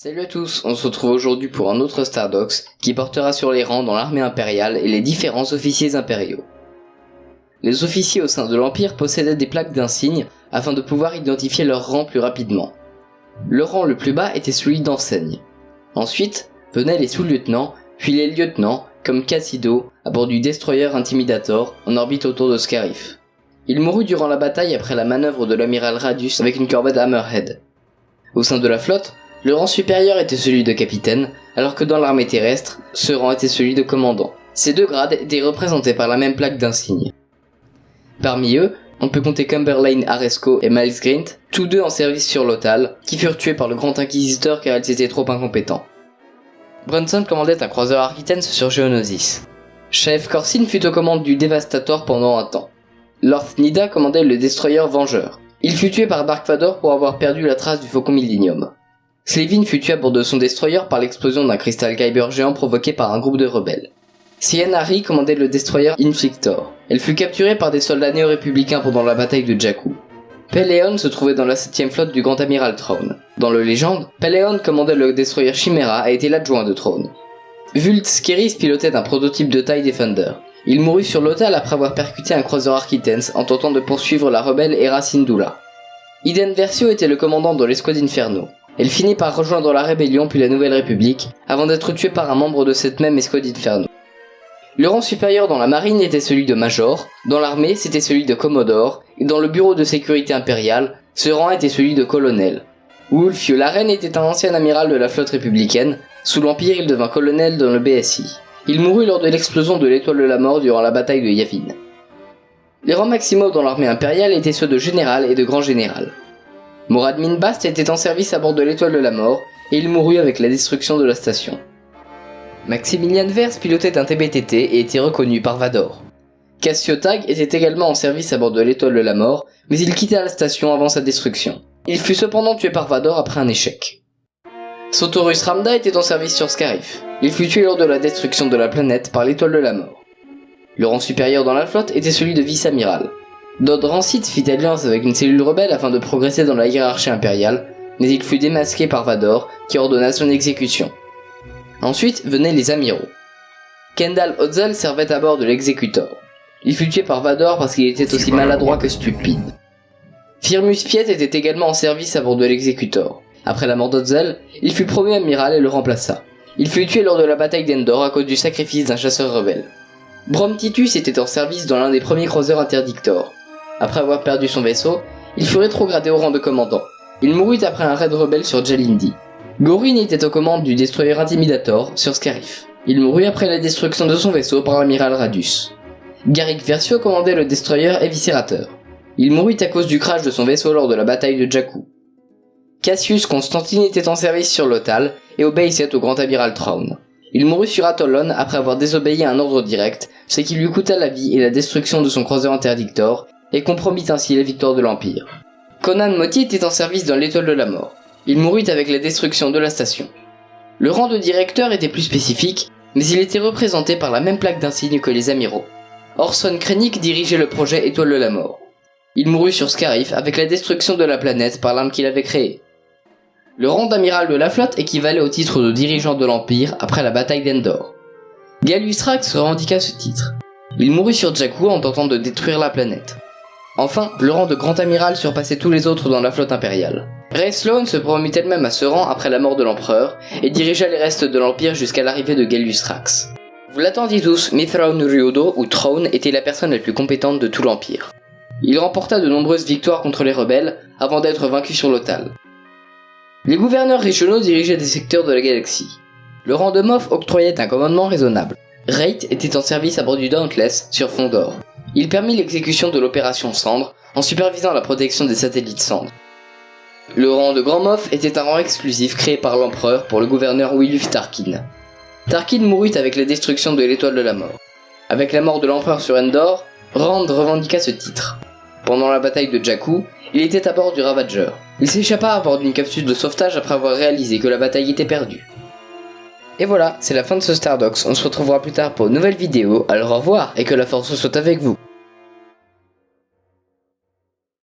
Salut à tous, on se retrouve aujourd'hui pour un autre Stardox qui portera sur les rangs dans l'armée impériale et les différents officiers impériaux. Les officiers au sein de l'Empire possédaient des plaques d'insignes afin de pouvoir identifier leur rang plus rapidement. Le rang le plus bas était celui d'enseigne. Ensuite venaient les sous-lieutenants, puis les lieutenants, comme Cassido, à bord du destroyer Intimidator en orbite autour de Scarif. Il mourut durant la bataille après la manœuvre de l'amiral Radius avec une corvette Hammerhead. Au sein de la flotte, le rang supérieur était celui de capitaine, alors que dans l'armée terrestre, ce rang était celui de commandant. Ces deux grades étaient représentés par la même plaque d'insigne. Parmi eux, on peut compter Cumberlane Aresco et Miles Grint, tous deux en service sur Lothal, qui furent tués par le Grand Inquisiteur car ils étaient trop incompétents. Brunson commandait un croiseur Arquitens sur Geonosis. Chef Corsin fut aux commandes du Devastator pendant un temps. Lord Nida commandait le destroyer Vengeur. Il fut tué par Dark Vador pour avoir perdu la trace du Faucon Millennium. Slevin fut tué à bord de son destroyer par l'explosion d'un cristal Kyber géant provoqué par un groupe de rebelles. Cianari commandait le destroyer Inflictor. Elle fut capturée par des soldats néo-républicains pendant la bataille de Jakku. Peleon se trouvait dans la 7ème flotte du Grand Amiral Thrawn. Dans le Légende, Peleon commandait le destroyer Chimera et était l'adjoint de Thrawn. Vult Skerris pilotait un prototype de TIE Defender. Il mourut sur Lothal après avoir percuté un croiseur Arquitens en tentant de poursuivre la rebelle Hera Syndulla. Iden Versio était le commandant de l'escouade Inferno. Elle finit par rejoindre la Rébellion puis la Nouvelle République, avant d'être tuée par un membre de cette même escouade Inferno. Le rang supérieur dans la marine était celui de Major, dans l'armée c'était celui de Commodore, et dans le bureau de sécurité impériale, ce rang était celui de colonel. Wolf Yularen était un ancien amiral de la flotte républicaine, sous l'Empire il devint colonel dans le BSI. Il mourut lors de l'explosion de l'étoile de la mort durant la bataille de Yavin. Les rangs maximaux dans l'armée impériale étaient ceux de général et de grand général. Morad Minbast était en service à bord de l'étoile de la mort, et il mourut avec la destruction de la station. Maximilian Vers pilotait un TBTT et était reconnu par Vador. Cassio Tag était également en service à bord de l'étoile de la mort, mais il quitta la station avant sa destruction. Il fut cependant tué par Vador après un échec. Sotorus Ramda était en service sur Scarif. Il fut tué lors de la destruction de la planète par l'étoile de la mort. Le rang supérieur dans la flotte était celui de vice-amiral. Dodd Rancid fit alliance avec une cellule rebelle afin de progresser dans la hiérarchie impériale, mais il fut démasqué par Vador, qui ordonna son exécution. Ensuite venaient les amiraux. Kendall Ozzel servait à bord de l'Executor. Il fut tué par Vador parce qu'il était aussi maladroit que stupide. Firmus Piet était également en service à bord de l'Executor. Après la mort d'Ozzel, il fut promu amiral et le remplaça. Il fut tué lors de la bataille d'Endor à cause du sacrifice d'un chasseur rebelle. Brom Titus était en service dans l'un des premiers croiseurs interdictors. Après avoir perdu son vaisseau, il fut rétrogradé au rang de commandant. Il mourut après un raid rebelle sur Jalindi. Gorin était aux commandes du destroyer Intimidator sur Scarif. Il mourut après la destruction de son vaisseau par l'amiral Radius. Garrick Versio commandait le destroyer Eviscerateur. Il mourut à cause du crash de son vaisseau lors de la bataille de Jakku. Cassius Constantine était en service sur Lothal et obéissait au Grand Amiral Thrawn. Il mourut sur Atollon après avoir désobéi à un ordre direct, ce qui lui coûta la vie et la destruction de son croiseur interdictor, et compromit ainsi la victoire de l'Empire. Conan Motti était en service dans l'étoile de la mort. Il mourut avec la destruction de la station. Le rang de directeur était plus spécifique, mais il était représenté par la même plaque d'insigne que les amiraux. Orson Krennic dirigeait le projet Étoile de la Mort. Il mourut sur Scarif avec la destruction de la planète par l'arme qu'il avait créée. Le rang d'amiral de la flotte équivalait au titre de dirigeant de l'Empire après la bataille d'Endor. Gallius Rax revendiqua ce titre. Il mourut sur Jakku en tentant de détruire la planète. Enfin, le rang de grand amiral surpassait tous les autres dans la flotte impériale. Rey Sloane se promut elle-même à ce rang après la mort de l'empereur et dirigea les restes de l'Empire jusqu'à l'arrivée de Gallius Rax. Vous l'attendiez tous, Mithrawn Riodo ou Thrawn était la personne la plus compétente de tout l'Empire. Il remporta de nombreuses victoires contre les rebelles avant d'être vaincu sur Lothal. Les gouverneurs régionaux dirigeaient des secteurs de la galaxie. Le rang de Moff octroyait un commandement raisonnable. Reit était en service à bord du Dauntless sur fond d'or. Il permit l'exécution de l'opération Cendre en supervisant la protection des satellites Cendre. Le rang de Grand Moff était un rang exclusif créé par l'empereur pour le gouverneur Willuf Tarkin. Tarkin mourut avec la destruction de l'étoile de la mort. Avec la mort de l'empereur sur Endor, Rand revendiqua ce titre. Pendant la bataille de Jakku, il était à bord du Ravager. Il s'échappa à bord d'une capsule de sauvetage après avoir réalisé que la bataille était perdue. Et voilà, c'est la fin de ce Stardox. On se retrouvera plus tard pour une nouvelle vidéo, alors au revoir et que la force soit avec vous.